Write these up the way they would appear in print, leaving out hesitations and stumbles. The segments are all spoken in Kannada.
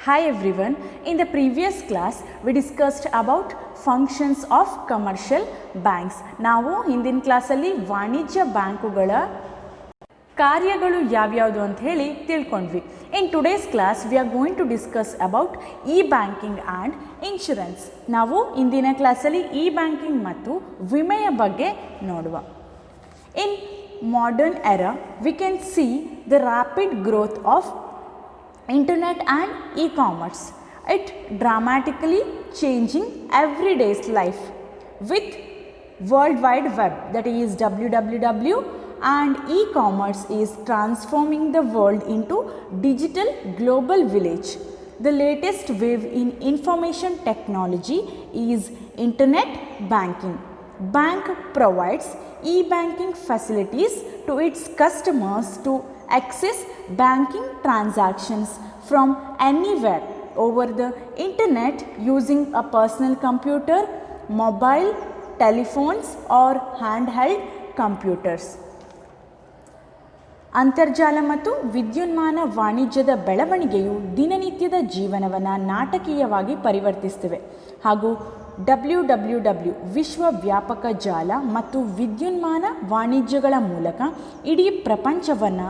Hi everyone, in the previous class we discussed about functions of commercial banks. ನಾವು ಹಿಂದಿನ ಕ್ಲಾಸಲ್ಲಿ ವಾಣಿಜ್ಯ ಬ್ಯಾಂಕುಗಳ ಕಾರ್ಯಗಳು ಯಾವ್ಯಾವುದು ಅಂತ ಹೇಳಿ ತಿಳ್ಕೊಂಡ್ವಿ. In today's class we are going to discuss about e-banking and insurance. ನಾವು ಇಂದಿನ ಕ್ಲಾಸಲ್ಲಿ e-banking ಮತ್ತು ವಿಮೆಯ ಬಗ್ಗೆ ನೋಡುವ. In modern era we can see the rapid growth of internet and e-commerce. It dramatically changing everyday's life with World Wide Web, that is www, and e-commerce is transforming the world into digital global village. The latest wave in information technology is internet banking. Bank provides e-banking facilities to its customers to access banking transactions from anywhere over the internet using a personal computer, mobile telephones or handheld computers. ಅಂತರ್ಜಾಲ ಮತ್ತು ವಿದ್ಯುನ್ಮಾನ ವಾಣಿಜ್ಯದ ಬೆಳವಣಿಗೆಯು ದಿನನಿತ್ಯದ ಜೀವನವನ್ನು ನಾಟಕೀಯವಾಗಿ ಪರಿವರ್ತಿಸುತ್ತಿವೆ ಹಾಗೂ www ವಿಶ್ವವ್ಯಾಪಕ ಜಾಲ ಮತ್ತು ವಿದ್ಯುನ್ಮಾನ ವಾಣಿಜ್ಯಗಳ ಮೂಲಕ ಇಡೀ ಪ್ರಪಂಚವನ್ನು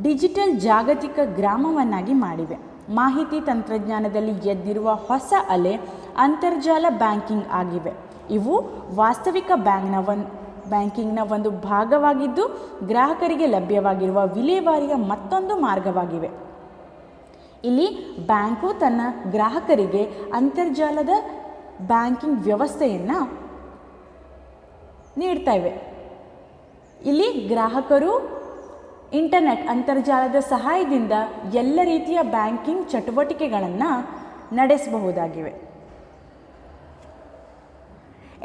ಡಿಜಿಟಲ್ ಜಾಗತಿಕ ಗ್ರಾಮವನ್ನಾಗಿ ಮಾಡಿವೆ. ಮಾಹಿತಿ ತಂತ್ರಜ್ಞಾನದಲ್ಲಿ ಎದ್ದಿರುವ ಹೊಸ ಅಲೆ ಅಂತರ್ಜಾಲ ಬ್ಯಾಂಕಿಂಗ್ ಆಗಿವೆ. ಇವು ವಾಸ್ತವಿಕ ಬ್ಯಾಂಕಿಂಗ್ನ ಒಂದು ಭಾಗವಾಗಿದ್ದು ಗ್ರಾಹಕರಿಗೆ ಲಭ್ಯವಾಗಿರುವ ವಿಲೇವಾರಿಯ ಮತ್ತೊಂದು ಮಾರ್ಗವಾಗಿವೆ. ಇಲ್ಲಿ ಬ್ಯಾಂಕು ತನ್ನ ಗ್ರಾಹಕರಿಗೆ ಅಂತರ್ಜಾಲದ ಬ್ಯಾಂಕಿಂಗ್ ವ್ಯವಸ್ಥೆಯನ್ನು ನೀಡ್ತಾ ಇವೆ. ಇಲ್ಲಿ ಗ್ರಾಹಕರು ಇಂಟರ್ನೆಟ್ ಅಂತರ್ಜಾಲದ ಸಹಾಯದಿಂದ ಎಲ್ಲ ರೀತಿಯ ಬ್ಯಾಂಕಿಂಗ್ ಚಟುವಟಿಕೆಗಳನ್ನು ನಡೆಸಬಹುದಾಗಿವೆ.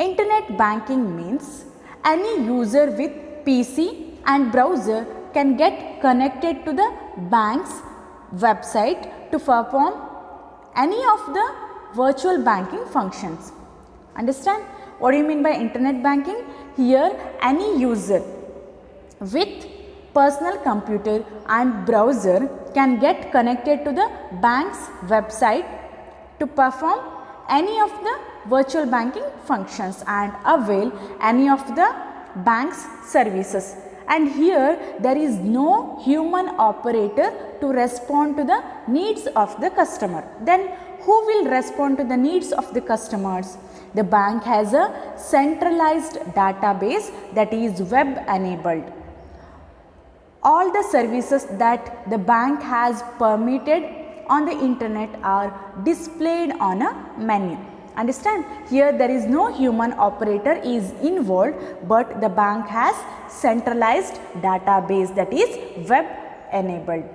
Internet banking means any user with PC and browser can get connected to the bank's website to perform any of the virtual banking functions. Understand what do you mean by internet banking? Here any user with personal computer and browser can get connected to the bank's website to perform any of the virtual banking functions and avail any of the bank's services. And here there is no human operator to respond to the needs of the customer. Then who will respond to the needs of the customers? The bank has a centralized database that is web enabled. All the services that the bank has permitted on the internet are displayed on a menu. Understand? Here there is no human operator is involved, but the bank has centralized database that is web enabled.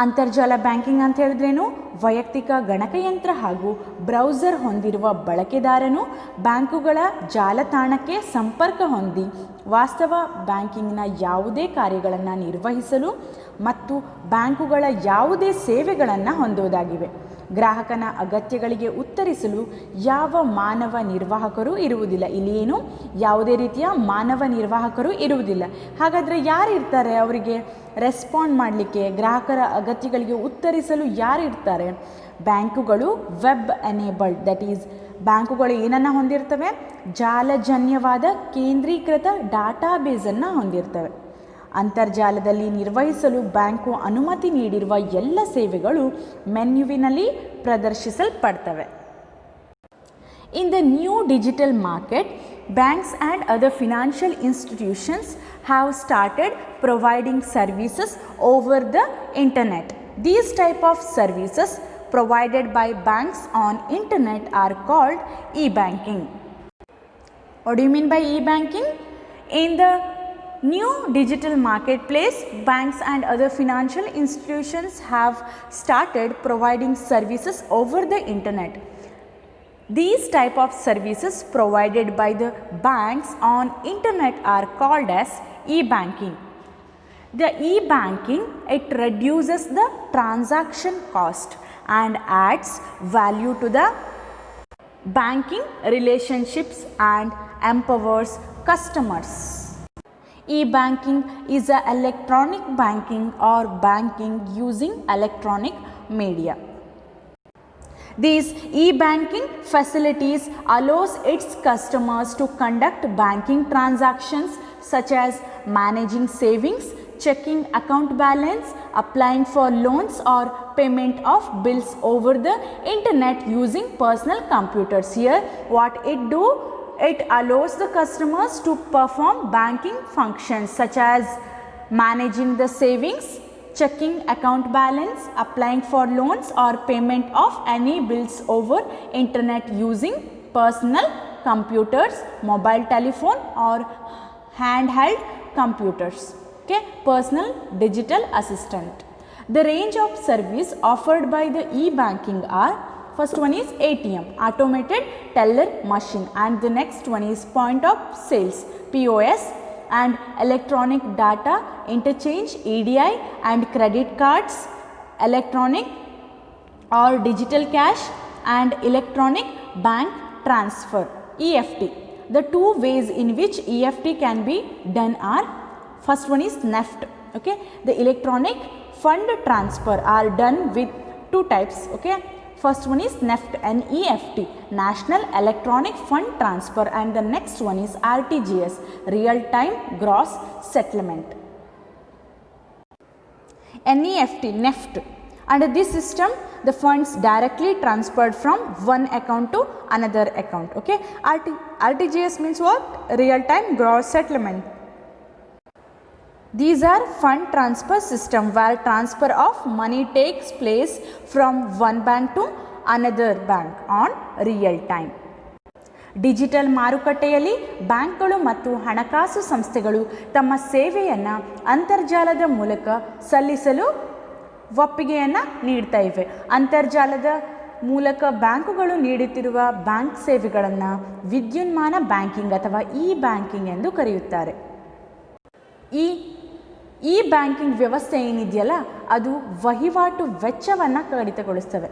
ಅಂತರ್ಜಾಲ ಬ್ಯಾಂಕಿಂಗ್ ಅಂತ ಹೇಳಿದ್ರೇನು? ವೈಯಕ್ತಿಕ ಗಣಕಯಂತ್ರ ಹಾಗೂ ಬ್ರೌಸರ್ ಹೊಂದಿರುವ ಬಳಕೆದಾರನು ಬ್ಯಾಂಕುಗಳ ಜಾಲತಾಣಕ್ಕೆ ಸಂಪರ್ಕ ಹೊಂದಿ ವಾಸ್ತವ ಬ್ಯಾಂಕಿಂಗ್ನ ಯಾವುದೇ ಕಾರ್ಯಗಳನ್ನು ನಿರ್ವಹಿಸಲು ಮತ್ತು ಬ್ಯಾಂಕುಗಳ ಯಾವುದೇ ಸೇವೆಗಳನ್ನು ಹೊಂದುವುದಾಗಿವೆ. ಗ್ರಾಹಕನ ಅಗತ್ಯಗಳಿಗೆ ಉತ್ತರಿಸಲು ಯಾವ ಮಾನವ ನಿರ್ವಾಹಕರು ಇರುವುದಿಲ್ಲ. ಇಲ್ಲಿ ಏನು ಯಾವುದೇ ರೀತಿಯ ಮಾನವ ನಿರ್ವಾಹಕರು ಇರುವುದಿಲ್ಲ. ಹಾಗಾದರೆ ಯಾರು ಇರ್ತಾರೆ ಅವರಿಗೆ ರೆಸ್ಪಾಂಡ್ ಮಾಡಲಿಕ್ಕೆ, ಗ್ರಾಹಕರ ಅಗತ್ಯಗಳಿಗೆ ಉತ್ತರಿಸಲು ಯಾರು ಇರ್ತಾರೆ? ಬ್ಯಾಂಕುಗಳು ವೆಬ್ ಎನೇಬಲ್ಡ್, ದಟ್ ಈಸ್ ಬ್ಯಾಂಕುಗಳು ಏನನ್ನು ಹೊಂದಿರ್ತವೆ? ಜಾಲಜನ್ಯವಾದ ಕೇಂದ್ರೀಕೃತ ಡಾಟಾಬೇಸನ್ನು ಹೊಂದಿರ್ತವೆ. ಅಂತರ್ಜಾಲದಲ್ಲಿ ನಿರ್ವಹಿಸಲು ಬ್ಯಾಂಕು ಅನುಮತಿ ನೀಡಿರುವ ಎಲ್ಲ ಸೇವೆಗಳು ಮೆನ್ಯುವಿನಲ್ಲಿ ಪ್ರದರ್ಶಿಸಲ್ಪಡ್ತವೆ. In the new digital market, banks and other financial institutions have started providing services over the internet. These type of services provided by banks on internet are called e-banking. What do you mean by e-banking? In the new digital marketplace, banks and other financial institutions have started providing services over the internet. These type of services provided by the banks on internet are called as e-banking. The e-banking, it reduces the transaction cost and adds value to the banking relationships and empowers customers. E-banking is a electronic banking or banking using electronic media. These e-banking facilities allows its customers to conduct banking transactions such as managing savings, checking account balance, applying for loans or payment of bills over the internet using personal computers. Here what it do, it allows the customers to perform banking functions such as managing the savings, checking account balance, applying for loans or payment of any bills over internet using personal computers, mobile telephone or handheld computers. Okay, personal digital assistant. The range of service offered by the e-banking are, first one is ATM, automated teller machine, and the next one is point of sales, POS, and electronic data interchange, EDI, and credit cards, electronic or digital cash, and electronic bank transfer, EFT. The two ways in which EFT can be done are, first one is NEFT. Okay, the electronic fund transfer are done with two types. Okay, first one is NEFT, NEFT, National Electronic Fund Transfer, and the next one is RTGS, Real Time Gross Settlement. NEFT, NEFT. Under this system, the funds directly transferred from one account to another account. Okay, RTGS means what? Real Time Gross Settlement. These are fund transfer system where transfer of money takes place from one bank to another bank on real time. Digital ಮಾರುಕಟ್ಟೆಯಲ್ಲಿ ಬ್ಯಾಂಕ್ಗಳು ಮತ್ತು ಹಣಕಾಸು ಸಂಸ್ಥೆಗಳು ತಮ್ಮ ಸೇವೆಯನ್ನು ಅಂತರ್ಜಾಲದ ಮೂಲಕ ಸಲ್ಲಿಸಲು ಒಪ್ಪಿಗೆಯನ್ನು ನೀಡ್ತಾ ಇವೆ. ಅಂತರ್ಜಾಲದ ಮೂಲಕ ಬ್ಯಾಂಕುಗಳು ನೀಡುತ್ತಿರುವ ಬ್ಯಾಂಕ್ ಸೇವೆಗಳನ್ನು ವಿದ್ಯುನ್ಮಾನ ಬ್ಯಾಂಕಿಂಗ್ ಅಥವಾ ಇ ಬ್ಯಾಂಕಿಂಗ್ ಎಂದು ಕರೆಯುತ್ತಾರೆ. ಈ ಬ್ಯಾಂಕಿಂಗ್ ವ್ಯವಸ್ಥೆ ಏನಿದೆಯಲ್ಲ ಅದು ವಹಿವಾಟು ವೆಚ್ಚವನ್ನು ಕಡಿತಗೊಳಿಸ್ತವೆ.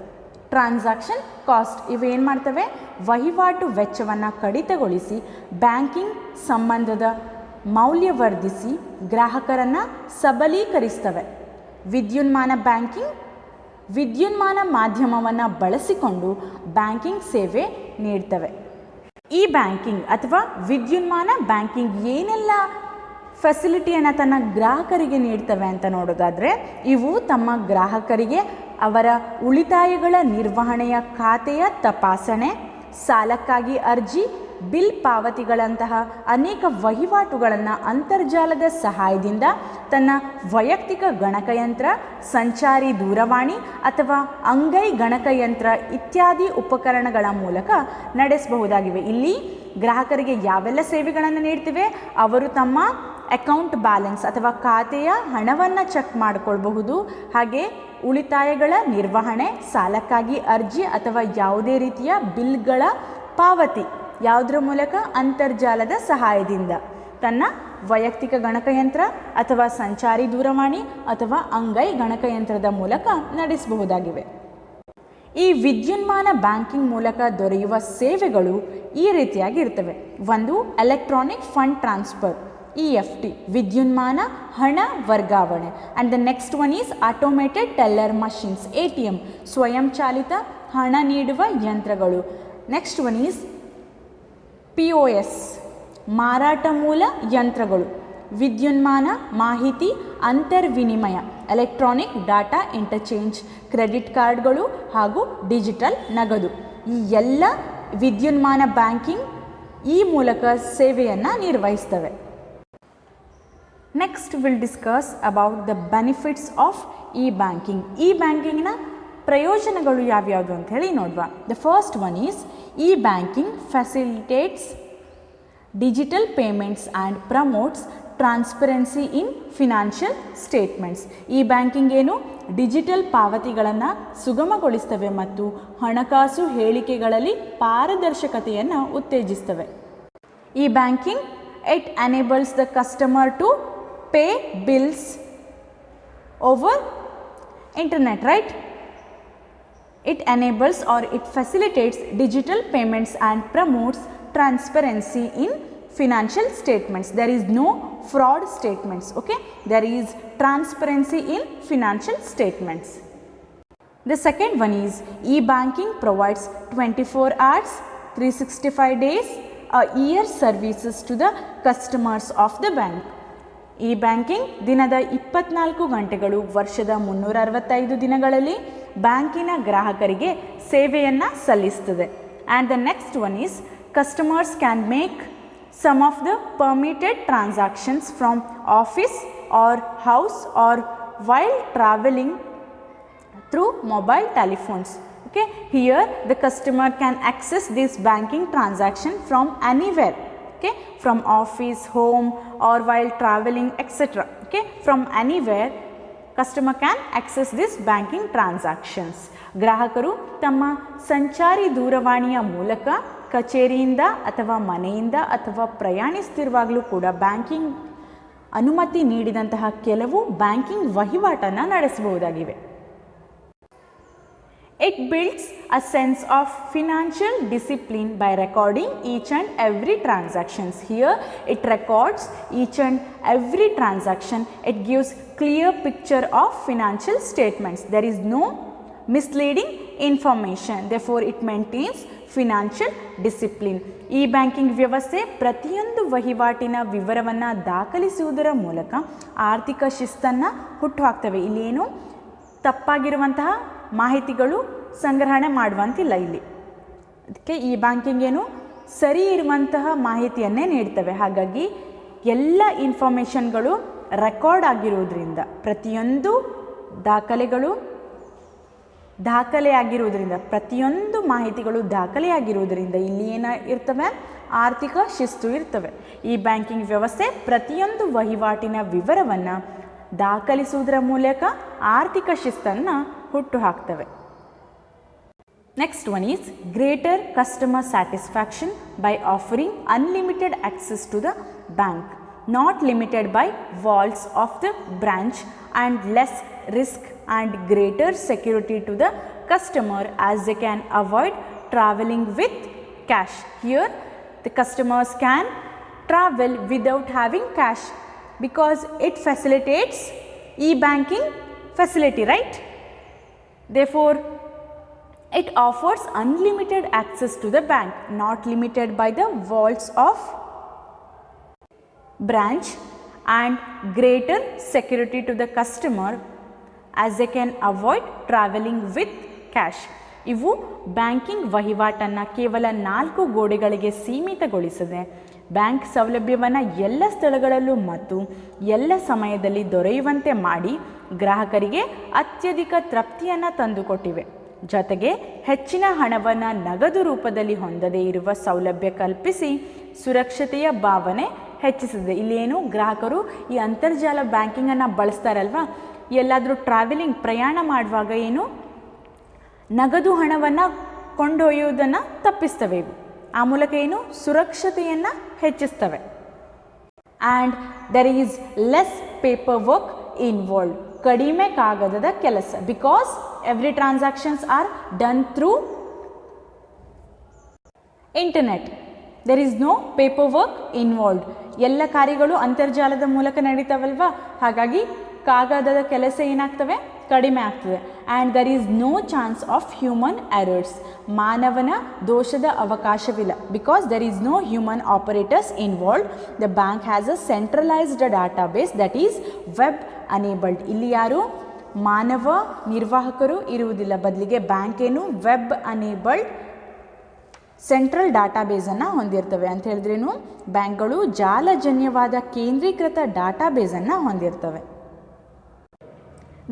ಟ್ರಾನ್ಸಾಕ್ಷನ್ ಕಾಸ್ಟ್ ಇವೇನು ಮಾಡ್ತವೆ? ವಹಿವಾಟು ವೆಚ್ಚವನ್ನು ಕಡಿತಗೊಳಿಸಿ ಬ್ಯಾಂಕಿಂಗ್ ಸಂಬಂಧದ ಮೌಲ್ಯವರ್ಧಿಸಿ ಗ್ರಾಹಕರನ್ನು ಸಬಲೀಕರಿಸ್ತವೆ. ವಿದ್ಯುನ್ಮಾನ ಬ್ಯಾಂಕಿಂಗ್ ವಿದ್ಯುನ್ಮಾನ ಮಾಧ್ಯಮವನ್ನು ಬಳಸಿಕೊಂಡು ಬ್ಯಾಂಕಿಂಗ್ ಸೇವೆ ನೀಡ್ತವೆ. ಈ ಬ್ಯಾಂಕಿಂಗ್ ಅಥವಾ ವಿದ್ಯುನ್ಮಾನ ಬ್ಯಾಂಕಿಂಗ್ ಏನೆಲ್ಲ ಫೆಸಿಲಿಟಿಯನ್ನು ತನ್ನ ಗ್ರಾಹಕರಿಗೆ ನೀಡ್ತವೆ ಅಂತ ನೋಡೋದಾದರೆ, ಇವು ತಮ್ಮ ಗ್ರಾಹಕರಿಗೆ ಅವರ ಉಳಿತಾಯಗಳ ನಿರ್ವಹಣೆಯ ಖಾತೆಯ ತಪಾಸಣೆ, ಸಾಲಕ್ಕಾಗಿ ಅರ್ಜಿ, ಬಿಲ್ ಪಾವತಿಗಳಂತಹ ಅನೇಕ ವಹಿವಾಟುಗಳನ್ನು ಅಂತರ್ಜಾಲದ ಸಹಾಯದಿಂದ ತನ್ನ ವೈಯಕ್ತಿಕ ಗಣಕಯಂತ್ರ, ಸಂಚಾರಿ ದೂರವಾಣಿ ಅಥವಾ ಅಂಗೈ ಗಣಕಯಂತ್ರ ಇತ್ಯಾದಿ ಉಪಕರಣಗಳ ಮೂಲಕ ನಡೆಸಬಹುದಾಗಿವೆ. ಇಲ್ಲಿ ಗ್ರಾಹಕರಿಗೆ ಯಾವೆಲ್ಲ ಸೇವೆಗಳನ್ನು ನೀಡ್ತಿವೆ? ಅವರು ತಮ್ಮ ಅಕೌಂಟ್ ಬ್ಯಾಲೆನ್ಸ್ ಅಥವಾ ಖಾತೆಯ ಹಣವನ್ನು ಚೆಕ್ ಮಾಡಿಕೊಳ್ಬಹುದು. ಹಾಗೆ ಉಳಿತಾಯಗಳ ನಿರ್ವಹಣೆ, ಸಾಲಕ್ಕಾಗಿ ಅರ್ಜಿ ಅಥವಾ ಯಾವುದೇ ರೀತಿಯ ಬಿಲ್ಗಳ ಪಾವತಿ ಯಾವುದರ ಮೂಲಕ? ಅಂತರ್ಜಾಲದ ಸಹಾಯದಿಂದ ತನ್ನ ವೈಯಕ್ತಿಕ ಗಣಕಯಂತ್ರ ಅಥವಾ ಸಂಚಾರಿ ದೂರವಾಣಿ ಅಥವಾ ಅಂಗೈ ಗಣಕಯಂತ್ರದ ಮೂಲಕ ನಡೆಸಬಹುದಾಗಿವೆ. ಈ ವಿದ್ಯುನ್ಮಾನ ಬ್ಯಾಂಕಿಂಗ್ ಮೂಲಕ ದೊರೆಯುವ ಸೇವೆಗಳು ಈ ರೀತಿಯಾಗಿ ಇರ್ತವೆ. ಒಂದು, ಎಲೆಕ್ಟ್ರಾನಿಕ್ ಫಂಡ್ ಟ್ರಾನ್ಸ್ಫರ್, EFT, ವಿದ್ಯುನ್ಮಾನ ಹಣ ವರ್ಗಾವಣೆ. And the next one is automated teller machines, ATM, ಸ್ವಯಂಚಾಲಿತ ಹಣ ನೀಡುವ ಯಂತ್ರಗಳು. ನೆಕ್ಸ್ಟ್ ಒನ್ ಈಸ್ POS, ಮಾರಾಟ ಮೂಲ ಯಂತ್ರಗಳು. ವಿದ್ಯುನ್ಮಾನ ಮಾಹಿತಿ ಅಂತರ್ವಿನಿಮಯ, ಎಲೆಕ್ಟ್ರಾನಿಕ್ ಡಾಟಾ ಇಂಟರ್ಚೇಂಜ್, ಕ್ರೆಡಿಟ್ ಕಾರ್ಡ್ಗಳು ಹಾಗೂ ಡಿಜಿಟಲ್ ನಗದು. ಈ ಎಲ್ಲ ವಿದ್ಯುನ್ಮಾನ ಬ್ಯಾಂಕಿಂಗ್ ಈ ಮೂಲಕ ಸೇವೆಯನ್ನು ನಿರ್ವಹಿಸ್ತವೆ. Next will discuss about the benefits of E banking. E ಬ್ಯಾಂಕಿಂಗ್ನ ಪ್ರಯೋಜನಗಳು ಯಾವ್ಯಾವುದು ಅಂತ ಹೇಳಿ ನೋಡುವ. The first one is E banking facilitates digital payments and promotes transparency in financial statements. E banking ಏನು? ಡಿಜಿಟಲ್ ಪಾವತಿಗಳನ್ನು ಸುಗಮಗೊಳಿಸ್ತವೆ ಮತ್ತು ಹಣಕಾಸು ಹೇಳಿಕೆಗಳಲ್ಲಿ ಪಾರದರ್ಶಕತೆಯನ್ನು ಉತ್ತೇಜಿಸ್ತವೆ. E banking it enables the customer to pay bills over internet, right? It enables or it facilitates digital payments and promotes transparency in financial statements. There is no fraud statements, okay? There is transparency in financial statements. The second one is e-banking provides 24 hours, 365 days, a year services to the customers of the bank. e-banking ದಿನದ 24 ಗಂಟೆಗಳು ವರ್ಷದ 365 ದಿನಗಳಲ್ಲಿ ಬ್ಯಾಂಕಿನ ಗ್ರಾಹಕರಿಗೆ ಸೇವೆಯನ್ನು ಸಲ್ಲಿಸುತ್ತದೆ. And the next one is customers can make some of the permitted transactions from office or house or while traveling through mobile telephones. Okay, here the customer can access this banking transaction from anywhere, okay, from office, home or while traveling, etc. Okay, from anywhere customer can access this banking transactions. ಗ್ರಾಹಕರು ತಮ್ಮ ಸಂಚಾರಿ ದೂರವಾಣಿಯ ಮೂಲಕ ಕಚೇರಿಯಿಂದ ಅಥವಾ ಮನೆಯಿಂದ ಅಥವಾ ಪ್ರಯಾಣಿಸುತ್ತಿರುವಾಗಲೂ ಕೂಡ ಬ್ಯಾಂಕಿಂಗ್ ಅನುಮತಿ ನೀಡಿದಂತಹ ಕೆಲವು banking ವಹಿವಾಟನ್ನು ನಡೆಸಬಹುದಾಗಿವೆ. It builds a sense of financial discipline by recording each and every transactions. Here it records each and every transaction. It gives clear picture of financial statements. There is no misleading information. Therefore it maintains financial discipline. ಈ ಬ್ಯಾಂಕಿಂಗ್ ವ್ಯವಸ್ಥೆ ಪ್ರತಿಯೊಂದು ವಹಿವಾಟಿನ ವಿವರವನ್ನು ದಾಖಲಿಸುವುದರ ಮೂಲಕ ಆರ್ಥಿಕ ಶಿಸ್ತನ್ನು ಹುಟ್ಟುಹಾಕ್ತವೆ. ಇಲ್ಲೇನು ತಪ್ಪಾಗಿರುವಂತಹ ಮಾಹಿತಿಗಳು ಸಂಗ್ರಹಣೆ ಮಾಡುವಂತಿಲ್ಲ ಇಲ್ಲಿ. ಅದಕ್ಕೆ ಈ ಬ್ಯಾಂಕಿಂಗ್ ಏನು ಸರಿ ಇರುವಂತಹ ಮಾಹಿತಿಯನ್ನೇ ನೀಡ್ತವೆ. ಹಾಗಾಗಿ ಎಲ್ಲ ಇನ್ಫಾರ್ಮೇಷನ್ಗಳು ರೆಕಾರ್ಡ್ ಆಗಿರುವುದರಿಂದ ಪ್ರತಿಯೊಂದು ದಾಖಲೆಯಾಗಿರುವುದರಿಂದ ಪ್ರತಿಯೊಂದು ಮಾಹಿತಿಗಳು ದಾಖಲೆಯಾಗಿರುವುದರಿಂದ ಇಲ್ಲಿ ಇರ್ತವೆ, ಆರ್ಥಿಕ ಶಿಸ್ತು ಇರ್ತವೆ. ಈ ಬ್ಯಾಂಕಿಂಗ್ ವ್ಯವಸ್ಥೆ ಪ್ರತಿಯೊಂದು ವಹಿವಾಟಿನ ವಿವರವನ್ನು ದಾಖಲಿಸುವುದರ ಮೂಲಕ ಆರ್ಥಿಕ ಶಿಸ್ತನ್ನು ಹುಟ್ಟುಹಾಕ್ತವೆ. Next one is greater customer satisfaction by offering unlimited access to the bank, not limited by walls of the branch, and less risk and greater security to the customer as they can avoid traveling with cash. Here the customers can travel without having cash because it facilitates e-banking facility, right? Therefore it offers unlimited access to the bank, not limited by the walls of branch, and greater security to the customer as they can avoid traveling with cash. ಇವು ಬ್ಯಾಂಕಿಂಗ್ ವಹಿವಾಟನ್ನು ಕೇವಲ 4 ಗೋಡೆಗಳಿಗೆ ಸೀಮಿತಗೊಳಿಸದೆ ಬ್ಯಾಂಕ್ ಸೌಲಭ್ಯವನ್ನು ಎಲ್ಲ ಸ್ಥಳಗಳಲ್ಲೂ ಮತ್ತು ಎಲ್ಲ ಸಮಯದಲ್ಲಿ ದೊರೆಯುವಂತೆ ಮಾಡಿ ಗ್ರಾಹಕರಿಗೆ ಅತ್ಯಧಿಕ ತೃಪ್ತಿಯನ್ನು ತಂದುಕೊಟ್ಟಿವೆ. ಜೊತೆಗೆ ಹೆಚ್ಚಿನ ಹಣವನ್ನು ನಗದು ರೂಪದಲ್ಲಿ ಹೊಂದದೇ ಇರುವ ಸೌಲಭ್ಯ ಕಲ್ಪಿಸಿ ಸುರಕ್ಷತೆಯ ಭಾವನೆ ಹೆಚ್ಚಿಸಿದೆ. ಇಲ್ಲೇನು ಗ್ರಾಹಕರು ಈ ಅಂತರ್ಜಾಲ ಬ್ಯಾಂಕಿಂಗನ್ನು ಬಳಸ್ತಾರಲ್ವ, ಎಲ್ಲಾದರೂ ಟ್ರಾವೆಲಿಂಗ್ ಪ್ರಯಾಣ ಮಾಡುವಾಗ ಏನು ನಗದು ಹಣವನ್ನು ಕೊಂಡೊಯ್ಯುವುದನ್ನು ತಪ್ಪಿಸ್ತವೆ. ಇವು ಆ ಮೂಲಕ ಏನು ಸುರಕ್ಷತೆಯನ್ನು ಹೆಚ್ಚಿಸ್ತವೆ. And there is less paper work involved, ಕಡಿಮೆ ಕಾಗದದ ಕೆಲಸ, because every transactions are done through internet. There is no paper work involved. ಎಲ್ಲ ಕಾರ್ಯಗಳು ಅಂತರ್ಜಾಲದ ಮೂಲಕ ನಡೀತಾವಲ್ವ, ಹಾಗಾಗಿ ಕಾಗದದ ಕೆಲಸ ಏನಾಗ್ತವೆ, ಕಡಿಮೆ ಆಗ್ತದೆ. And there is no chance of human errors, ಮಾನವನ ದೋಷದ ಅವಕಾಶವಿಲ್ಲ, because there is no human operators involved. The bank has a centralised database that is web enabled. ಇಲ್ಲಿ ಯಾರು ಮಾನವ ನಿರ್ವಾಹಕರು ಇರುವುದಿಲ್ಲ, ಬದಲಿಗೆ ಬ್ಯಾಂಕ್ ಏನು ವೆಬ್ ಅನೇಬಲ್ಡ್ ಸೆಂಟ್ರಲ್ ಡಾಟಾಬೇಸನ್ನು ಹೊಂದಿರ್ತವೆ. ಅಂತ ಹೇಳಿದ್ರೇನು, ಬ್ಯಾಂಕ್ಗಳು ಜಾಲಜನ್ಯವಾದ ಕೇಂದ್ರೀಕೃತ ಡಾಟಾಬೇಸನ್ನು ಹೊಂದಿರ್ತವೆ.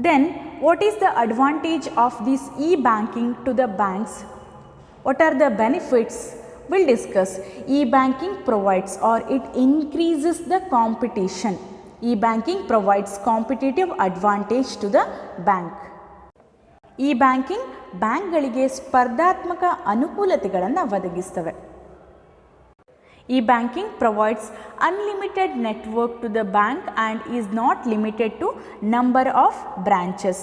Then what is the advantage of this e-banking to the banks? What are the benefits? We'll discuss. E-banking provides or it increases the competition. E-banking provides competitive advantage to the bank. E-banking ಬ್ಯಾಂಕ್ಗಳಿಗೆ ಸ್ಪರ್ಧಾತ್ಮಕ ಅನುಕೂಲತೆಗಳನ್ನು ಒದಗಿಸ್ತವೆ. E-banking provides unlimited network to the bank and is not limited to number of branches.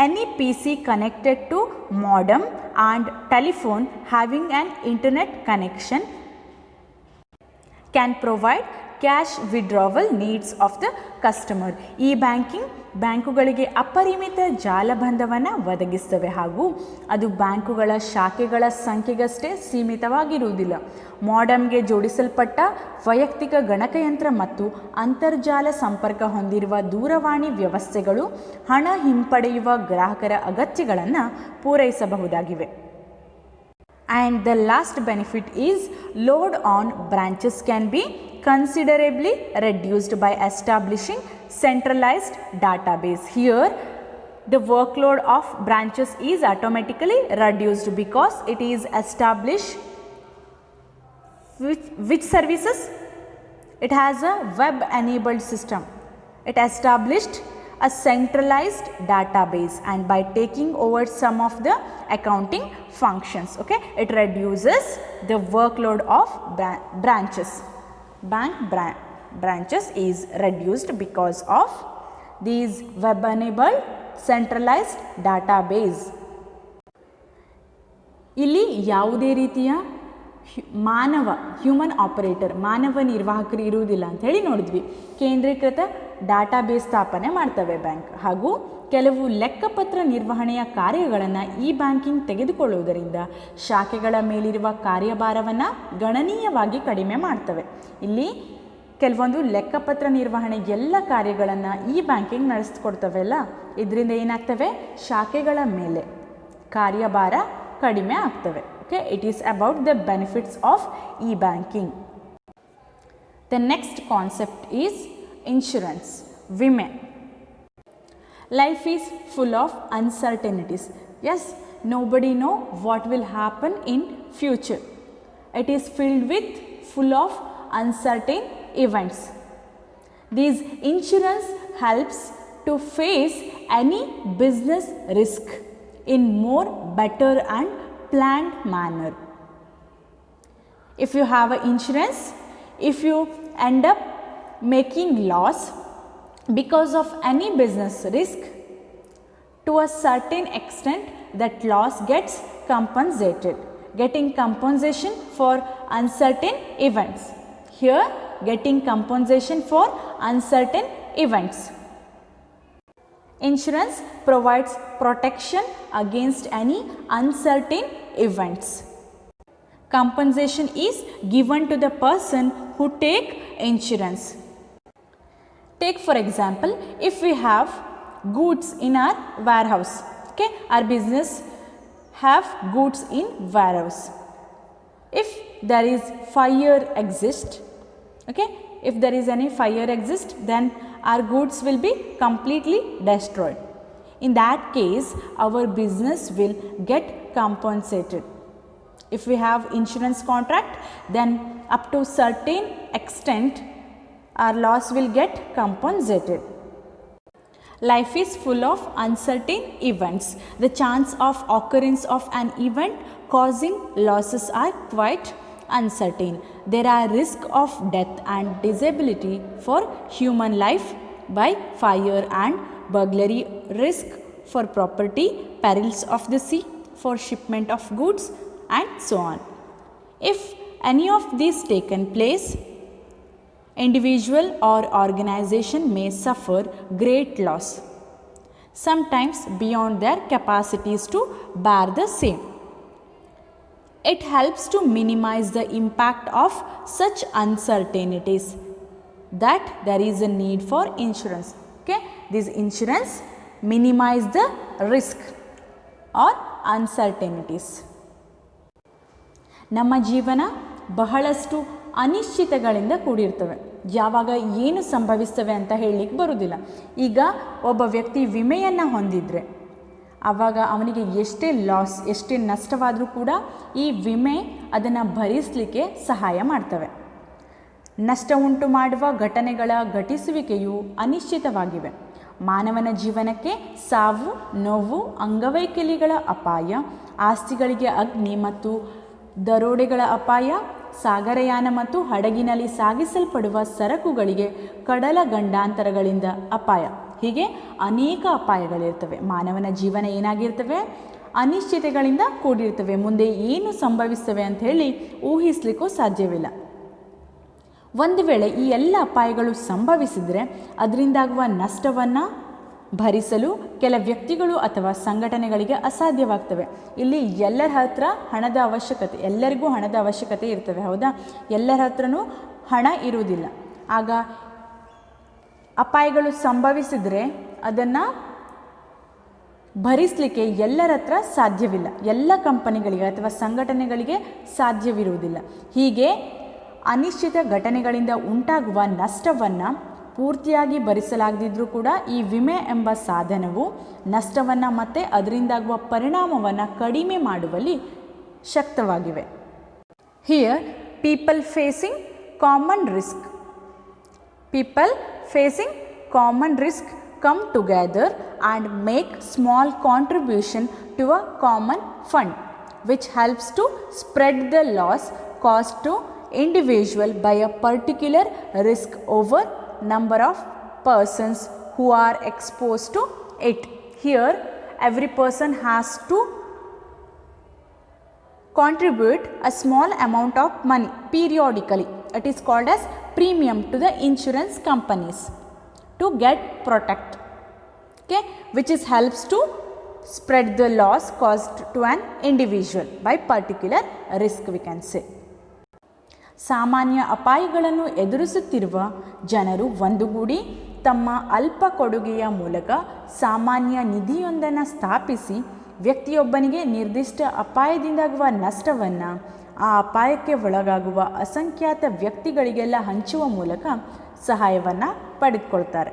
Any PC connected to modem and telephone having an internet connection can provide cash withdrawal needs of the customer. E-banking ಬ್ಯಾಂಕುಗಳಿಗೆ ಅಪರಿಮಿತ ಜಾಲಬಂಧವನ್ನು ಒದಗಿಸ್ತವೆ ಹಾಗೂ ಅದು ಬ್ಯಾಂಕುಗಳ ಶಾಖೆಗಳ ಸಂಖ್ಯೆಗಷ್ಟೇ ಸೀಮಿತವಾಗಿರುವುದಿಲ್ಲ. ಮಾಡಮ್ಗೆ ಜೋಡಿಸಲ್ಪಟ್ಟ ವೈಯಕ್ತಿಕ ಗಣಕಯಂತ್ರ ಮತ್ತು ಅಂತರ್ಜಾಲ ಸಂಪರ್ಕ ಹೊಂದಿರುವ ದೂರವಾಣಿ ವ್ಯವಸ್ಥೆಗಳು ಹಣ ಹಿಂಪಡೆಯುವ ಗ್ರಾಹಕರ ಅಗತ್ಯಗಳನ್ನು ಪೂರೈಸಬಹುದಾಗಿವೆ. And the last benefit is load on branches can be considerably reduced by establishing centralized database. Here the workload of branches is automatically reduced because it is established which services? It has a web enabled system. It established a centralized database, and by taking over some of the accounting functions, okay, it reduces the workload of branches. Branches is reduced because of these web enabled centralized database. ಇಲ್ಲಿ ಯಾವುದೇ ರೀತಿಯ ಹ್ಯೂಮನ್ ಆಪರೇಟರ್ ಮಾನವ ನಿರ್ವಾಹಕರು ಇರುವುದಿಲ್ಲ ಅಂತ ಹೇಳಿ ನೋಡಿದ್ವಿ. ಕೇಂದ್ರೀಕೃತ ಡಾಟಾಬೇಸ್ ಸ್ಥಾಪನೆ ಮಾಡ್ತವೆ ಬ್ಯಾಂಕ್ ಹಾಗೂ ಕೆಲವು ಲೆಕ್ಕಪತ್ರ ನಿರ್ವಹಣೆಯ ಕಾರ್ಯಗಳನ್ನು ಇ ಬ್ಯಾಂಕಿಂಗ್ ತೆಗೆದುಕೊಳ್ಳುವುದರಿಂದ ಶಾಖೆಗಳ ಮೇಲಿರುವ ಕಾರ್ಯಭಾರವನ್ನು ಗಣನೀಯವಾಗಿ ಕಡಿಮೆ ಮಾಡ್ತವೆ. ಇಲ್ಲಿ ಕೆಲವೊಂದು ಲೆಕ್ಕಪತ್ರ ನಿರ್ವಹಣೆ ಎಲ್ಲ ಕಾರ್ಯಗಳನ್ನು ಇ ಬ್ಯಾಂಕಿಂಗ್ ನಡೆಸ್ಕೊಡ್ತವೆ ಅಲ್ಲ, ಇದರಿಂದ ಏನಾಗ್ತವೆ, ಶಾಖೆಗಳ ಮೇಲೆ ಕಾರ್ಯಭಾರ ಕಡಿಮೆ ಆಗ್ತವೆ. Okay, it is about the benefits of e-banking. The next concept is insurance, ವಿಮೆ. Life is full of uncertainties. Yes, nobody know what will happen in future. It is filled with full of uncertain events. This insurance helps to face any business risk in more better and planned manner. If you have an insurance, if you end up making loss because of any business risk, to a certain extent that loss gets compensated, getting compensation for uncertain events. Here getting compensation for uncertain events. Insurance provides protection against any uncertain events. Compensation is given to the person who take insurance. Take for example, if we have goods in our warehouse, okay, our business have goods in warehouse. If there is fire exist, okay, if there is any fire exist, then our goods will be completely destroyed. In that case, our business will get compensated. If we have insurance contract, then up to certain extent our loss will get compensated. Life is full of uncertain events. The chance of occurrence of an event causing losses are quite uncertain. There are risk of death and disability for human life by fire and burglary, risk for property, perils of the sea, for shipment of goods and so on. If any of these taken place, individual or organization may suffer great loss, sometimes beyond their capacities to bear the same. It helps to minimize the impact of such uncertainties that there is a need for insurance. Okay, this insurance minimize the risk or uncertainties. ನಮ್ಮ ಜೀವನ ಬಹಳಷ್ಟು ಅನಿಶ್ಚಿತಗಳಿಂದ ಕೂಡಿರ್ತವೆ. ಯಾವಾಗ ಏನು ಸಂಭವಿಸ್ತವೆ ಅಂತ ಹೇಳಲಿಕ್ಕೆ ಬರುವುದಿಲ್ಲ. ಈಗ ಒಬ್ಬ ವ್ಯಕ್ತಿ ವಿಮೆಯನ್ನು ಹೊಂದಿದ್ರೆ ಆವಾಗ ಅವನಿಗೆ ಎಷ್ಟೇ ಲಾಸ್, ಎಷ್ಟೇ ನಷ್ಟವಾದರೂ ಕೂಡ ಈ ವಿಮೆ ಅದನ್ನು ಭರಿಸಲಿಕ್ಕೆ ಸಹಾಯ ಮಾಡ್ತವೆ. ನಷ್ಟ ಉಂಟು ಮಾಡುವ ಘಟನೆಗಳ ಘಟಿಸುವಿಕೆಯು ಅನಿಶ್ಚಿತವಾಗಿವೆ. ಮಾನವನ ಜೀವನಕ್ಕೆ ಸಾವು, ನೋವು, ಅಂಗವೈಕಲ್ಯಗಳ ಅಪಾಯ, ಆಸ್ತಿಗಳಿಗೆ ಅಗ್ನಿ ಮತ್ತು ದರೋಡೆಗಳ ಅಪಾಯ, ಸಾಗರಯಾನ ಮತ್ತು ಹಡಗಿನಲ್ಲಿ ಸಾಗಿಸಲ್ಪಡುವ ಸರಕುಗಳಿಗೆ ಕಡಲ ಗಂಡಾಂತರಗಳಿಂದ ಅಪಾಯ, ಹೀಗೆ ಅನೇಕ ಅಪಾಯಗಳಿರ್ತವೆ. ಮಾನವನ ಜೀವನ ಏನಾಗಿರ್ತವೆ, ಅನಿಶ್ಚಿತೆಗಳಿಂದ ಕೂಡಿರ್ತವೆ. ಮುಂದೆ ಏನು ಸಂಭವಿಸ್ತವೆ ಅಂತ ಹೇಳಿ ಊಹಿಸಲಿಕ್ಕೂ ಸಾಧ್ಯವಿಲ್ಲ. ಒಂದು ವೇಳೆ ಈ ಎಲ್ಲ ಅಪಾಯಗಳು ಸಂಭವಿಸಿದರೆ ಅದರಿಂದಾಗುವ ನಷ್ಟವನ್ನು ಭರಿಸಲು ಕೆಲ ವ್ಯಕ್ತಿಗಳು ಅಥವಾ ಸಂಘಟನೆಗಳಿಗೆ ಅಸಾಧ್ಯವಾಗ್ತವೆ. ಇಲ್ಲಿ ಎಲ್ಲರ ಹತ್ರ ಹಣದ ಅವಶ್ಯಕತೆ, ಎಲ್ಲರಿಗೂ ಹಣದ ಅವಶ್ಯಕತೆ ಇರ್ತವೆ, ಹೌದಾ? ಎಲ್ಲರ ಹತ್ರನೂ ಹಣ ಇರುವುದಿಲ್ಲ. ಆಗ ಅಪಾಯಗಳು ಸಂಭವಿಸಿದರೆ ಅದನ್ನು ಭರಿಸಲಿಕ್ಕೆ ಎಲ್ಲರ ಹತ್ರ ಸಾಧ್ಯವಿಲ್ಲ, ಎಲ್ಲ ಕಂಪನಿಗಳಿಗೆ ಅಥವಾ ಸಂಘಟನೆಗಳಿಗೆ ಸಾಧ್ಯವಿರುವುದಿಲ್ಲ. ಹೀಗೆ ಅನಿಶ್ಚಿತ ಘಟನೆಗಳಿಂದ ಉಂಟಾಗುವ ನಷ್ಟವನ್ನು ಪೂರ್ತಿಯಾಗಿ ಭರಿಸಲಾಗದಿದ್ದರೂ ಕೂಡ ಈ ವಿಮೆ ಎಂಬ ಸಾಧನವು ನಷ್ಟವನ್ನು ಮತ್ತು ಅದರಿಂದಾಗುವ ಪರಿಣಾಮವನ್ನು ಕಡಿಮೆ ಮಾಡುವಲ್ಲಿ ಶಕ್ತವಾಗಿವೆ. Here people facing common risk come together and make small contribution to a common fund, which helps to spread the loss caused to individual by a particular risk over number of persons who are exposed to it. Here every person has to contribute a small amount of money periodically. It is called as premium to the insurance companies to get protect, okay, which is helps to spread the loss caused to an individual by particular risk, we can say. ಸಾಮಾನ್ಯ ಅಪಾಯಗಳನ್ನು ಎದುರಿಸುತ್ತಿರುವ ಜನರು ಒಂದುಗೂಡಿ ತಮ್ಮ ಅಲ್ಪ ಕೊಡುಗೆಯ ಮೂಲಕ ಸಾಮಾನ್ಯ ನಿಧಿಯೊಂದನ್ನು ಸ್ಥಾಪಿಸಿ ವ್ಯಕ್ತಿಯೊಬ್ಬನಿಗೆ ನಿರ್ದಿಷ್ಟ ಅಪಾಯದಿಂದಾಗುವ ನಷ್ಟವನ್ನು ಆ ಅಪಾಯಕ್ಕೆ ಒಳಗಾಗುವ ಅಸಂಖ್ಯಾತ ವ್ಯಕ್ತಿಗಳಿಗೆಲ್ಲ ಹಂಚುವ ಮೂಲಕ ಸಹಾಯವನ್ನು ಪಡೆದುಕೊಳ್ತಾರೆ.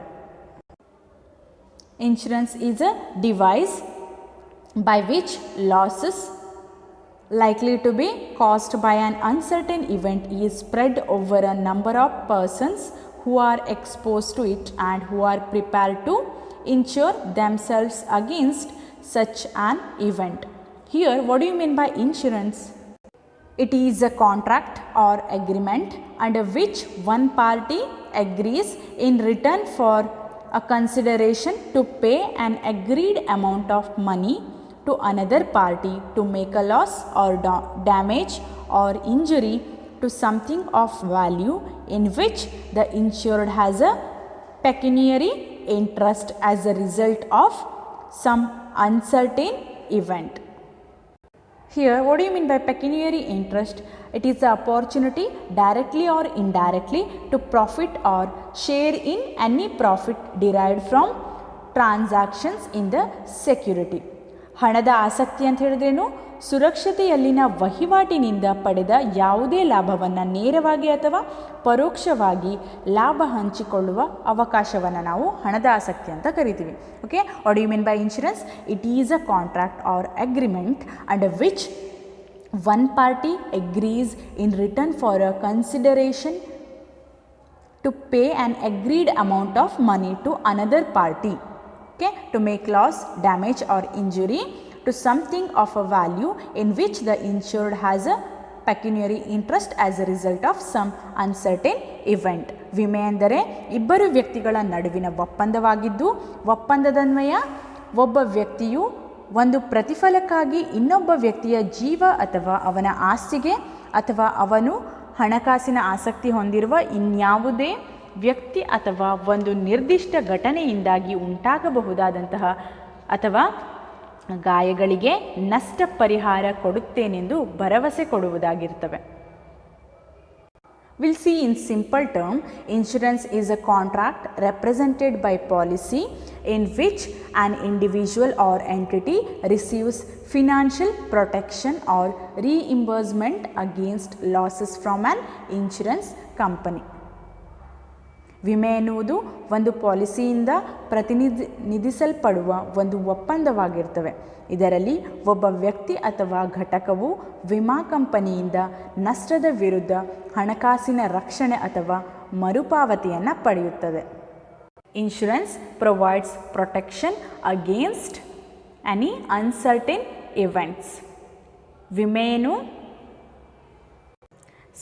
Insurance is a device by which losses likely to be caused by an uncertain event is spread over a number of persons who are exposed to it and who are prepared to insure themselves against such an event. Here, what do you mean by insurance? It is a contract or agreement under which one party agrees in return for a consideration to pay an agreed amount of money to another party to make a loss or damage or injury to something of value in which the insured has a pecuniary interest as a result of some uncertain event. Here, what do you mean by pecuniary interest? It is the opportunity directly or indirectly to profit or share in any profit derived from transactions in the security. ಹಣದ ಆಸಕ್ತಿ ಅಂತ ಹೇಳಿದ್ರೇನು? ಸುರಕ್ಷತೆಯಲ್ಲಿನ ವಹಿವಾಟಿನಿಂದ ಪಡೆದ ಯಾವುದೇ ಲಾಭವನ್ನು ನೇರವಾಗಿ ಅಥವಾ ಪರೋಕ್ಷವಾಗಿ ಲಾಭ ಹಂಚಿಕೊಳ್ಳುವ ಅವಕಾಶವನ್ನು ನಾವು ಹಣದ ಆಸಕ್ತಿ ಅಂತ ಕರಿತೀವಿ. Okay, what you mean by insurance? It is a contract or agreement under which one party agrees in return for a consideration to pay an agreed amount of money to another party, okay, to make loss, damage or injury to something of a value in which the insured has a pecuniary interest as a result of some uncertain event. ವಿಮೆ ಅಂದರೆ ಇಬ್ಬರು ವ್ಯಕ್ತಿಗಳ ನಡುವಿನ ಒಪ್ಪಂದವಾಗಿದ್ದು, ಒಪ್ಪಂದದನ್ವಯ ಒಬ್ಬ ವ್ಯಕ್ತಿಯು ಒಂದು ಪ್ರತಿಫಲಕ್ಕಾಗಿ ಇನ್ನೊಬ್ಬ ವ್ಯಕ್ತಿಯ ಜೀವ ಅಥವಾ ಅವನ ಆಸ್ತಿಗೆ ಅಥವಾ ಅವನು ಹಣಕಾಸಿನ ಆಸಕ್ತಿ ಹೊಂದಿರುವ ಇನ್ಯಾವುದೇ ವ್ಯಕ್ತಿ ಅಥವಾ ಒಂದು ನಿರ್ದಿಷ್ಟ ಘಟನೆಯಿಂದಾಗಿ ಉಂಟಾಗಬಹುದಾದಂತಹ ಅಥವಾ ಗಾಯಗಳಿಗೆ ನಷ್ಟ ಪರಿಹಾರ ಕೊಡುತ್ತೇನೆಂದು ಭರವಸೆ ಕೊಡುವುದಾಗಿರ್ತವೆ. We'll see in simple term, insurance is a contract represented by policy in which an individual or entity receives financial protection or reimbursement against losses from an insurance company. ವಿಮೆ ಎನ್ನುವುದು ಒಂದು ಪಾಲಿಸಿಯಿಂದ ಪ್ರತಿನಿಧಿಸಲ್ಪಡುವ ಒಂದು ಒಪ್ಪಂದವಾಗಿರ್ತವೆ. ಇದರಲ್ಲಿ ಒಬ್ಬ ವ್ಯಕ್ತಿ ಅಥವಾ ಘಟಕವು ವಿಮಾ ಕಂಪನಿಯಿಂದ ನಷ್ಟದ ವಿರುದ್ಧ ಹಣಕಾಸಿನ ರಕ್ಷಣೆ ಅಥವಾ ಮರುಪಾವತಿಯನ್ನು ಪಡೆಯುತ್ತದೆ. Insurance provides protection against any uncertain events. ವಿಮೆಯನ್ನು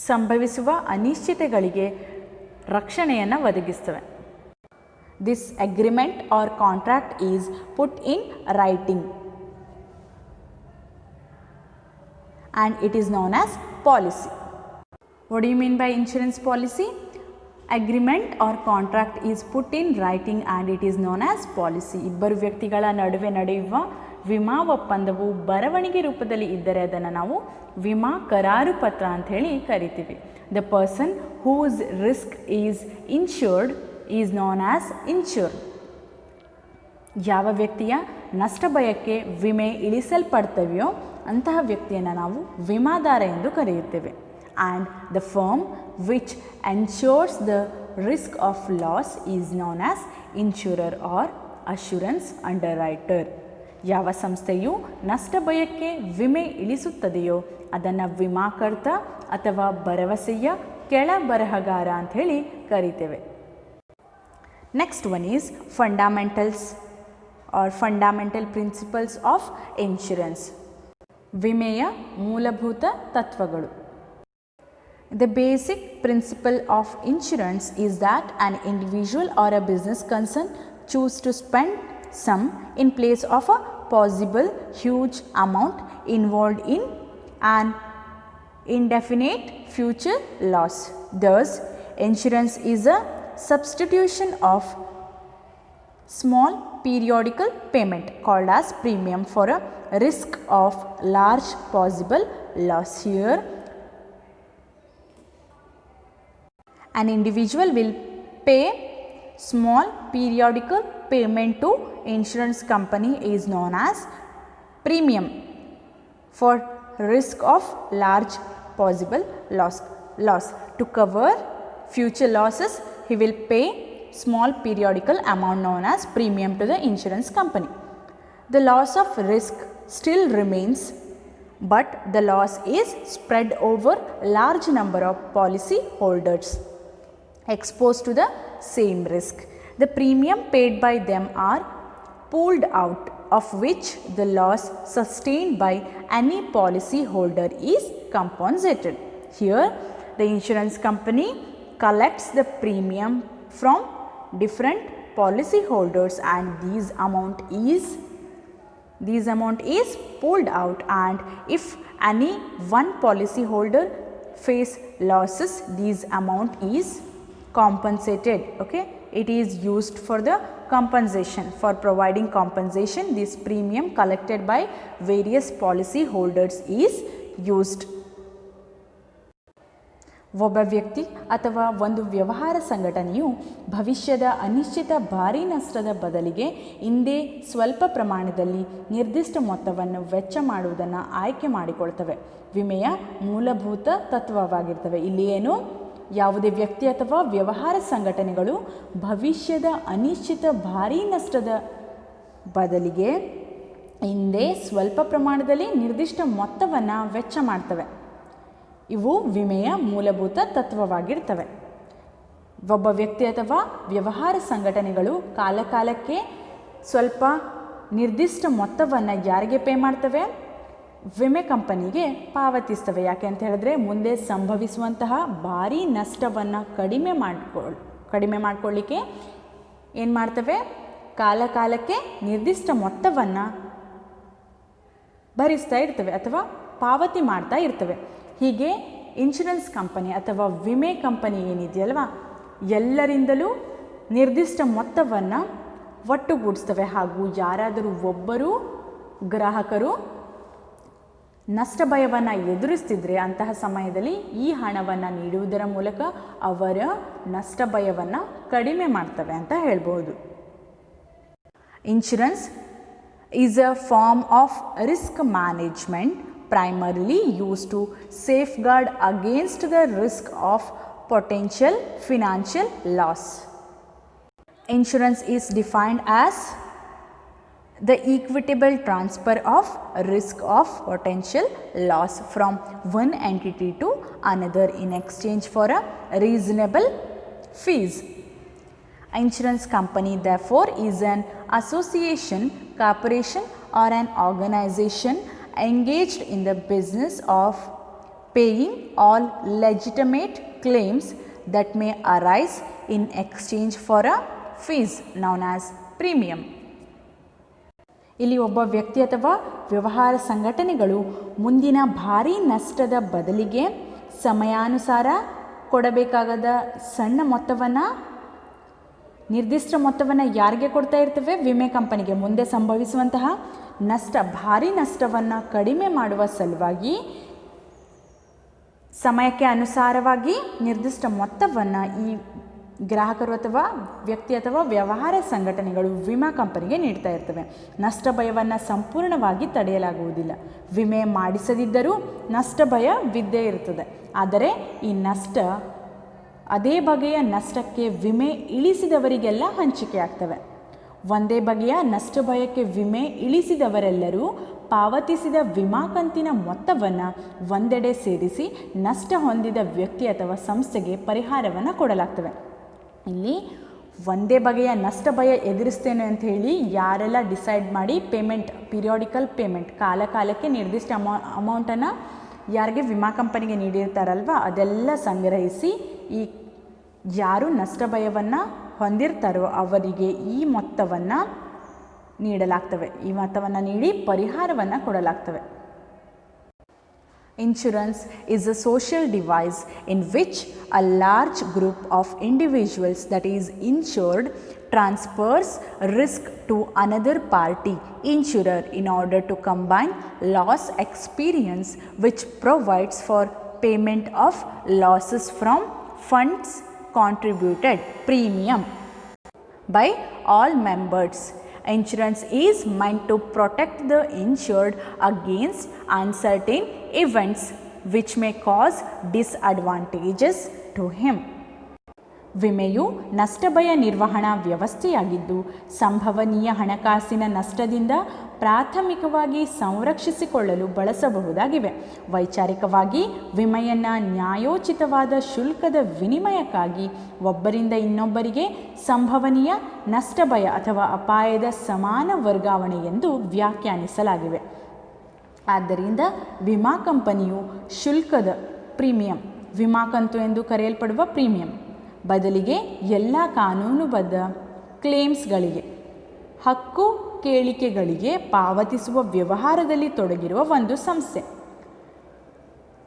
ಸಂಭವಿಸುವ ಅನಿಶ್ಚಿತತೆಗಳಿಗೆ ರಕ್ಷಣೆಯನ್ನು ಒದಗಿಸ್ತವೆ. This agreement or contract is put in writing and it is known as policy. What do you mean by insurance policy? Agreement or contract is put in writing and it is known as policy. ಇಬ್ಬರು ವ್ಯಕ್ತಿಗಳ ನಡುವೆ ನಡೆಯುವ ವಿಮಾ ಒಪ್ಪಂದವು ಬರವಣಿಗೆ ರೂಪದಲ್ಲಿ ಇದ್ದರೆ ಅದನ್ನು ನಾವು ವಿಮಾ ಕರಾರು ಪತ್ರ ಅಂತ ಹೇಳಿ ಕರಿತೀವಿ. The person whose risk is insured is known as insure. ಯಾವ ವ್ಯಕ್ತಿಯ ನಷ್ಟ ಭಯಕ್ಕೆ ವಿಮೆ ಇಳಿಸಲ್ಪಡ್ತವೆಯೋ ಅಂತಹ ವ್ಯಕ್ತಿಯನ್ನು ನಾವು ವಿಮಾದಾರ ಎಂದು ಕರೆಯುತ್ತೇವೆ. And the firm which insures the risk of loss is known as insurer or assurance underwriter. ಯಾವ ಸಂಸ್ಥೆಯು ನಷ್ಟ ಭಯಕ್ಕೆ ವಿಮೆ ಇಳಿಸುತ್ತದೆಯೋ ಅದನ್ನು ವಿಮಾಕರ್ತ ಅಥವಾ ಭರವಸೆಯ ಕೆಳ ಬರಹಗಾರ ಅಂಥೇಳಿ ಕರಿತೇವೆ. Next one is fundamentals or fundamental principles of insurance. ವಿಮೆಯ ಮೂಲಭೂತ ತತ್ವಗಳು. The basic principle of insurance is that an individual or a business concern choose to spend sum in place of a possible huge amount involved in an indefinite future loss. Thus, insurance is a substitution of small periodical payment called as premium for a risk of large possible loss. Here, an individual will pay small periodical payment to insurance company is known as premium for risk of large possible loss. To cover future losses, he will pay small periodical amount known as premium to the insurance company. The loss of risk still remains, but the loss is spread over large number of policy holders exposed to the same risk. The premium paid by them are pooled out, of which the loss sustained by any policy holder is compensated. Here, the insurance company collects the premium from different policy holders and these amount is pooled out, and if any one policy holder face losses, these amount is compensated. Okay, it is used for the compensation. For providing compensation, this premium collected by various policy holders is used. ಒಬ್ಬ ವ್ಯಕ್ತಿ ಅಥವಾ ಒಂದು ವ್ಯವಹಾರ ಸಂಘಟನೆಯು ಭವಿಷ್ಯದ ಅನಿಶ್ಚಿತ ಭಾರೀ ನಷ್ಟದ ಬದಲಿಗೆ ಇಂದೇ ಸ್ವಲ್ಪ ಪ್ರಮಾಣದಲ್ಲಿ ನಿರ್ದಿಷ್ಟ ಮೊತ್ತವನ್ನು ವೆಚ್ಚ ಮಾಡುವುದನ್ನು ಆಯ್ಕೆ ಮಾಡಿಕೊಳ್ತವೆ. ವಿಮೆಯ ಮೂಲಭೂತ ತತ್ವವಾಗಿರ್ತವೆ. ಇಲ್ಲಿ ಏನು, ಯಾವುದೇ ವ್ಯಕ್ತಿ ಅಥವಾ ವ್ಯವಹಾರ ಸಂಘಟನೆಗಳು ಭವಿಷ್ಯದ ಅನಿಶ್ಚಿತ ಭಾರೀ ನಷ್ಟದ ಬದಲಿಗೆ ಹಿಂದೆ ಸ್ವಲ್ಪ ಪ್ರಮಾಣದಲ್ಲಿ ನಿರ್ದಿಷ್ಟ ಮೊತ್ತವನ್ನು ವೆಚ್ಚ ಮಾಡ್ತವೆ. ಇವು ವಿಮೆಯ ಮೂಲಭೂತ ತತ್ವವಾಗಿರ್ತವೆ. ಒಬ್ಬ ವ್ಯಕ್ತಿ ಅಥವಾ ವ್ಯವಹಾರ ಸಂಘಟನೆಗಳು ಕಾಲಕಾಲಕ್ಕೆ ಸ್ವಲ್ಪ ನಿರ್ದಿಷ್ಟ ಮೊತ್ತವನ್ನು ಯಾರಿಗೆ ಪೇ ಮಾಡ್ತವೆ? ವಿಮೆ ಕಂಪನಿಗೆ ಪಾವತಿಸ್ತವೆ. ಯಾಕೆ ಅಂತ ಹೇಳಿದ್ರೆ ಮುಂದೆ ಸಂಭವಿಸುವಂತಹ ಭಾರೀ ನಷ್ಟವನ್ನು ಕಡಿಮೆ ಮಾಡಿಕೊಳ್ಳಿಕ್ಕೆ ಏನು ಮಾಡ್ತವೆ? ಕಾಲಕಾಲಕ್ಕೆ ನಿರ್ದಿಷ್ಟ ಮೊತ್ತವನ್ನು ಭರಿಸ್ತಾ ಇರ್ತವೆ ಅಥವಾ ಪಾವತಿ ಮಾಡ್ತಾ ಇರ್ತವೆ. ಹೀಗೆ ಇನ್ಶೂರೆನ್ಸ್ ಕಂಪನಿ ಅಥವಾ ವಿಮೆ ಕಂಪನಿ ಏನಿದೆಯಲ್ವಾ, ಎಲ್ಲರಿಂದಲೂ ನಿರ್ದಿಷ್ಟ ಮೊತ್ತವನ್ನು ಒಟ್ಟುಗೂಡಿಸ್ತವೆ. ಹಾಗೂ ಯಾರಾದರೂ ಒಬ್ಬರು ಗ್ರಾಹಕರು ನಷ್ಟ ಭಯವನ್ನು ಎದುರಿಸ್ತಿದ್ರೆ ಅಂತಹ ಸಮಯದಲ್ಲಿ ಈ ಹಣವನ್ನು ನೀಡುವುದರ ಮೂಲಕ ಅವರ ನಷ್ಟ ಭಯವನ್ನು ಕಡಿಮೆ ಮಾಡ್ತವೆ ಅಂತ ಹೇಳ್ಬೋದು. Insurance is a form of risk management primarily used to safeguard against the risk of potential financial loss. Insurance is defined as the equitable transfer of risk of potential loss from one entity to another in exchange for a reasonable fees. Insurance company therefore is an association, corporation or an organization engaged in the business of paying all legitimate claims that may arise in exchange for a fees known as premium. ಇಲ್ಲಿ ಒಬ್ಬ ವ್ಯಕ್ತಿ ಅಥವಾ ವ್ಯವಹಾರ ಸಂಘಟನೆಗಳು ಮುಂದಿನ ಭಾರೀ ನಷ್ಟದ ಬದಲಿಗೆ ಸಮಯಾನುಸಾರ ಕೊಡಬೇಕಾಗದ ಸಣ್ಣ ಮೊತ್ತವನ್ನು ನಿರ್ದಿಷ್ಟ ಮೊತ್ತವನ್ನು ಯಾರಿಗೆ ಕೊಡ್ತಾ ಇರ್ತೇವೆ? ವಿಮೆ ಕಂಪನಿಗೆ. ಮುಂದೆ ಸಂಭವಿಸುವಂತಹ ಭಾರಿ ನಷ್ಟವನ್ನು ಕಡಿಮೆ ಮಾಡುವ ಸಲುವಾಗಿ ಸಮಯಕ್ಕೆ ಅನುಸಾರವಾಗಿ ನಿರ್ದಿಷ್ಟ ಮೊತ್ತವನ್ನು ಈ ಗ್ರಾಹಕರು ಅಥವಾ ವ್ಯಕ್ತಿ ಅಥವಾ ವ್ಯವಹಾರ ಸಂಘಟನೆಗಳು ವಿಮಾ ಕಂಪನಿಗೆ ನೀಡ್ತಾ ಇರ್ತವೆ. ನಷ್ಟ ಭಯವನ್ನು ಸಂಪೂರ್ಣವಾಗಿ ತಡೆಯಲಾಗುವುದಿಲ್ಲ. ವಿಮೆ ಮಾಡಿಸದಿದ್ದರೂ ನಷ್ಟ ಭಯವಿದ್ದೇ ಇರ್ತದೆ. ಆದರೆ ಈ ಅದೇ ಬಗೆಯ ನಷ್ಟಕ್ಕೆ ವಿಮೆ ಇಳಿಸಿದವರಿಗೆಲ್ಲ ಹಂಚಿಕೆ ಆಗ್ತವೆ. ಒಂದೇ ಬಗೆಯ ನಷ್ಟ ಭಯಕ್ಕೆ ವಿಮೆ ಇಳಿಸಿದವರೆಲ್ಲರೂ ಪಾವತಿಸಿದ ವಿಮಾ ಕಂತಿನ ಮೊತ್ತವನ್ನು ಒಂದೆಡೆ ಸೇರಿಸಿ ನಷ್ಟ ಹೊಂದಿದ ವ್ಯಕ್ತಿ ಅಥವಾ ಸಂಸ್ಥೆಗೆ ಪರಿಹಾರವನ್ನು ಕೊಡಲಾಗ್ತವೆ. ಇಲ್ಲಿ ಒಂದೇ ಬಗೆಯ ನಷ್ಟ ಭಯ ಎದುರಿಸ್ತೇನೆ ಅಂತ ಹೇಳಿ ಯಾರೆಲ್ಲ ಡಿಸೈಡ್ ಮಾಡಿ ಪೀರಿಯಾಡಿಕಲ್ ಪೇಮೆಂಟ್ ಕಾಲಕ್ಕೆ ನಿರ್ದಿಷ್ಟ ಅಮೌಂಟನ್ನು ಯಾರಿಗೆ ವಿಮಾ ಕಂಪನಿಗೆ ನೀಡಿರ್ತಾರಲ್ವ ಅದೆಲ್ಲ ಸಂಗ್ರಹಿಸಿ ಈ ಯಾರು ನಷ್ಟ ಭಯವನ್ನು ಹೊಂದಿರ್ತಾರೋ ಅವರಿಗೆ ಈ ಮೊತ್ತವನ್ನು ನೀಡಲಾಗ್ತವೆ. ಈ ಮೊತ್ತವನ್ನು ನೀಡಿ ಪರಿಹಾರವನ್ನು ಕೊಡಲಾಗ್ತವೆ. Insurance is a social device in which a large group of individuals that is insured transfers risk to another party insurer in order to combine loss experience which provides for payment of losses from funds contributed premium by all members. Insurance is meant to protect the insured against uncertain events which may cause disadvantages to him. ವಿಮೆಯು ನಷ್ಟಭಯ ನಿರ್ವಹಣಾ ವ್ಯವಸ್ಥೆಯಾಗಿದ್ದು ಸಂಭವನೀಯ ಹಣಕಾಸಿನ ನಷ್ಟದಿಂದ ಪ್ರಾಥಮಿಕವಾಗಿ ಸಂರಕ್ಷಿಸಿಕೊಳ್ಳಲು ಬಳಸಬಹುದಾಗಿವೆ. ವೈಚಾರಿಕವಾಗಿ ವಿಮೆಯನ್ನು ನ್ಯಾಯೋಚಿತವಾದ ಶುಲ್ಕದ ವಿನಿಮಯಕ್ಕಾಗಿ ಒಬ್ಬರಿಂದ ಇನ್ನೊಬ್ಬರಿಗೆ ಸಂಭವನೀಯ ನಷ್ಟಭಯ ಅಥವಾ ಅಪಾಯದ ಸಮಾನ ವರ್ಗಾವಣೆ ಎಂದು ವ್ಯಾಖ್ಯಾನಿಸಲಾಗಿವೆ. ಆದ್ದರಿಂದ ವಿಮಾ ಕಂಪನಿಯು ಶುಲ್ಕದ ಪ್ರೀಮಿಯಂ, ವಿಮಾ ಕಂತು ಎಂದು ಕರೆಯಲ್ಪಡುವ ಪ್ರೀಮಿಯಂ ಬದಲಿಗೆ ಎಲ್ಲ ಕಾನೂನುಬದ್ಧ ಕ್ಲೇಮ್ಸ್ಗಳಿಗೆ, ಹಕ್ಕು ಕೇಳಿಕೆಗಳಿಗೆ ಪಾವತಿಸುವ ವ್ಯವಹಾರದಲ್ಲಿ ತೊಡಗಿರುವ ಒಂದು ಸಂಸ್ಥೆ,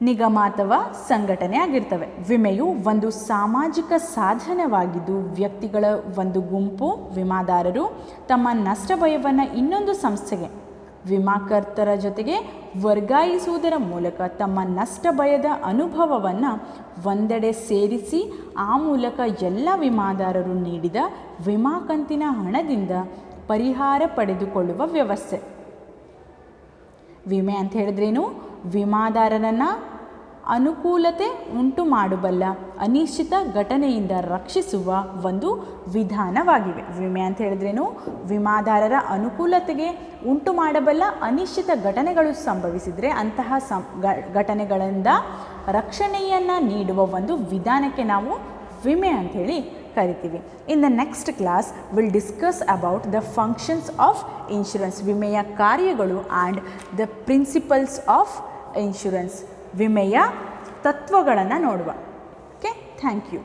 ನಿಗಮ ಅಥವಾ ಸಂಘಟನೆ ಆಗಿರ್ತವೆ. ವಿಮೆಯು ಒಂದು ಸಾಮಾಜಿಕ ಸಾಧನವಾಗಿದ್ದು ವ್ಯಕ್ತಿಗಳ ಒಂದು ಗುಂಪು ವಿಮಾದಾರರು ತಮ್ಮ ನಷ್ಟ ಭಯವನ್ನು ಇನ್ನೊಂದು ಸಂಸ್ಥೆಗೆ ವಿಮಾಕರ್ತರ ಜೊತೆಗೆ ವರ್ಗಾಯಿಸುವುದರ ಮೂಲಕ ತಮ್ಮ ನಷ್ಟ ಭಯದ ಅನುಭವವನ್ನು ಒಂದೆಡೆ ಸೇರಿಸಿ ಆ ಮೂಲಕ ಎಲ್ಲ ವಿಮಾದಾರರು ನೀಡಿದ ವಿಮಾ ಕಂತಿನ ಹಣದಿಂದ ಪರಿಹಾರ ಪಡೆದುಕೊಳ್ಳುವ ವ್ಯವಸ್ಥೆ. ವಿಮೆ ಅಂತ ಹೇಳಿದ್ರೇನು? ವಿಮಾದಾರರನ್ನು ಅನುಕೂಲತೆ ಉಂಟು ಮಾಡಬಲ್ಲ ಅನಿಶ್ಚಿತ ಘಟನೆಯಿಂದ ರಕ್ಷಿಸುವ ಒಂದು ವಿಧಾನವಾಗಿವೆ. ವಿಮೆ ಅಂತ ಹೇಳಿದ್ರೇನು? ವಿಮಾದಾರರ ಅನುಕೂಲತೆಗೆ ಉಂಟು ಮಾಡಬಲ್ಲ ಅನಿಶ್ಚಿತ ಘಟನೆಗಳು ಸಂಭವಿಸಿದರೆ ಅಂತಹ ಘಟನೆಗಳಿಂದ ರಕ್ಷಣೆಯನ್ನು ನೀಡುವ ಒಂದು ವಿಧಾನಕ್ಕೆ ನಾವು ವಿಮೆ ಅಂಥೇಳಿ ಕರಿತೀವಿ. In the next class will discuss about the functions of insurance, ವಿಮೆಯ ಕಾರ್ಯಗಳು and the principles of insurance, ವಿಮೆಯ ತತ್ವಗಳನ್ನು ನೋಡುವ. Okay, thank you.